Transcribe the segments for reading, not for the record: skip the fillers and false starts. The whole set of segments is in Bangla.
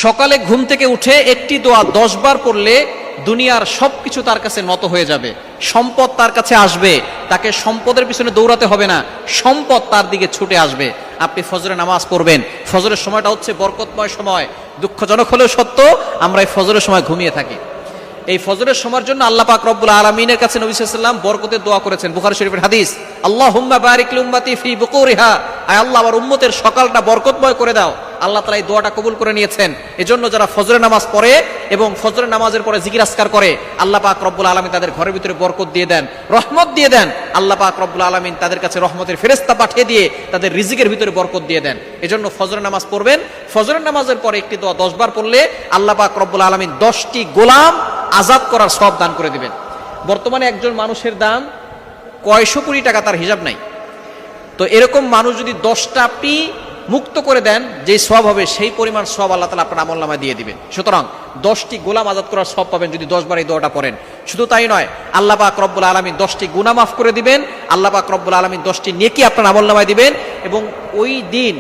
সকালে ঘুম থেকে উঠে একটি দোয়া 10 বার পড়লে দুনিয়ার সবকিছু তার কাছে নত হয়ে যাবে, সম্পদ তার কাছে আসবে, তাকে সম্পদের পিছনে দৌড়াতে হবে না, সম্পদ তার দিকে ছুটে আসবে। আপনি ফজরের নামাজ পড়বেন, ফজরের সময়টা হচ্ছে বরকতময় সময়। দুঃখজনক হলেও সত্য, আমরা এই ফজরের সময় ঘুমিয়ে থাকি। এই ফজরের সময়ের জন্য আল্লাহ পাক রব্বুল আলামিনের কাছে নবী সাল্লাল্লাহু আলাইহি ওয়াসাল্লাম বরকতের দোয়া করেছেন, বুখারী শরীফের হাদিস। আল্লাহুম্মা বারিক লি উম্মতি ফি বুকুরিহা, আয় আল্লাহ আমার উম্মতের সকালটা বরকতময় করে দাও। আল্লাহ তাআলা এই দোয়াটা কবুল করে নিয়েছেন। এজন্য যারা ফজরের নামাজ পড়ে এবং ফজরের নামাজের পরে জিকির আজকার করে, আল্লাহ পাক রব্বুল আলামিন তাদের ঘরের ভিতরে বরকত দিয়ে দেন, রহমত দিয়ে দেন। আল্লাহ পাক রব্বুল আলামিন তাদের কাছে রহমতের ফেরেশতা পাঠিয়ে দিয়ে তাদের রিজিকের ভিতরে বরকত দিয়ে দেন। এজন্য ফজরের নামাজ পড়বেন। ফজরের নামাজের পরে একটি দোয়া 10 বার পড়লে আল্লাহ পাক রব্বুল আলামিন 10টি গোলাম আজাদ করার সওয়াব দান করে দিবেন। বর্তমানে একজন মানুষের দাম কয়শো কোটি টাকা, তার হিসাব নাই। তো এরকম মানুষ যদি 10টা আপনি মুক্ত করে দেন, যে সওয়াব হবে সেই পরিমাণ সওয়াব আল্লাহ তাআলা আপনার আমলনামায় দিয়ে দিবেন। সুতরাং 10টি গোলাম আজাদ করার সওয়াব পাবেন যদি 10 বার এই দোয়াটা পড়েন। শুধু তাই নয়, আল্লাহ পাক রব্বুল আলামিন 10টি গুনাহ মাফ করে দিবেন, আল্লাহ পাক রব্বুল আলামিন 10টি নেকি আপনার আমলনামায় দিবেন, এবং ওই দিন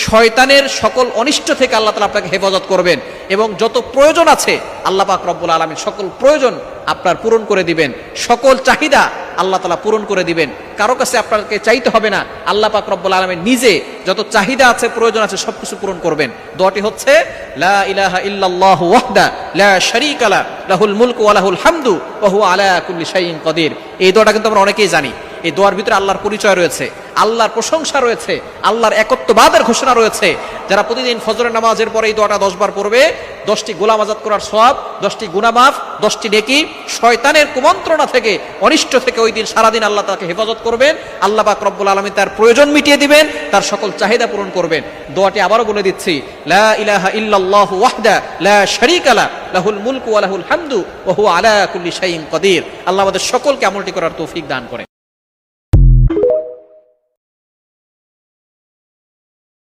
শয়তানের সকল অনিষ্ট থেকে আল্লাহ তাআলা আপনাকে হেফাজত করবেন, এবং যত প্রয়োজন আছে আল্লাহ পাক রব্বুল আলামিন সকল প্রয়োজন আপনার পূরণ করে দিবেন, সকল চাহিদা আল্লাহ তাআলা পূরণ করে দিবেন। কারো কাছে আপনাকে চাইতে হবে না, আল্লাহ পাক রব্বুল আলামিন নিজে যত চাহিদা আছে, প্রয়োজন আছে, সবকিছু পূরণ করবেন। দোয়াটি হচ্ছে লা ইলাহা ইল্লাল্লাহু ওয়াহদা লা শারীকা লা লাহুল মুলকু ওয়া লাহুল হামদু ওয়া হুয়া আলা কুল্লি শাইইন কাদির। এই দোয়াটা কিন্তু আমরা অনেকেই জানি। এই দোয়ার ভিতরে আল্লাহর পরিচয় রয়েছে, আল্লাহর প্রশংসা রয়েছে, আল্লাহর একত্ববাদের ঘোষণা রয়েছে। যারা প্রতিদিন ফজরের নামাজের পরে এই দোয়াটা 10 বার পড়বে, 10টি গোলাম আজাদ করার সওয়াব, 10টি গুনাহ মাফ, 10টি নেকি, শয়তানের কুমন্ত্রণা থেকে, অনিষ্ট থেকে ওই দিন সারাদিন আল্লাহ তাকে হেফাজত করবেন। আল্লাহ পাক রব্বুল আলামিন তার প্রয়োজন মিটিয়ে দিবেন, তার সকল চাহিদা পূরণ করবেন। দোয়াটি আবারও বলে দিচ্ছি, লা ইলাহা ইল্লাল্লাহু ওয়াহদা লা শারীকা লা লাহুল মুলকু ওয়া লাহুল হামদু ওয়া হুয়া আলা কুল্লি শাইইন কাদির। আল্লাহ আমাদের সকলকে আমলটি করার তৌফিক দান করেন।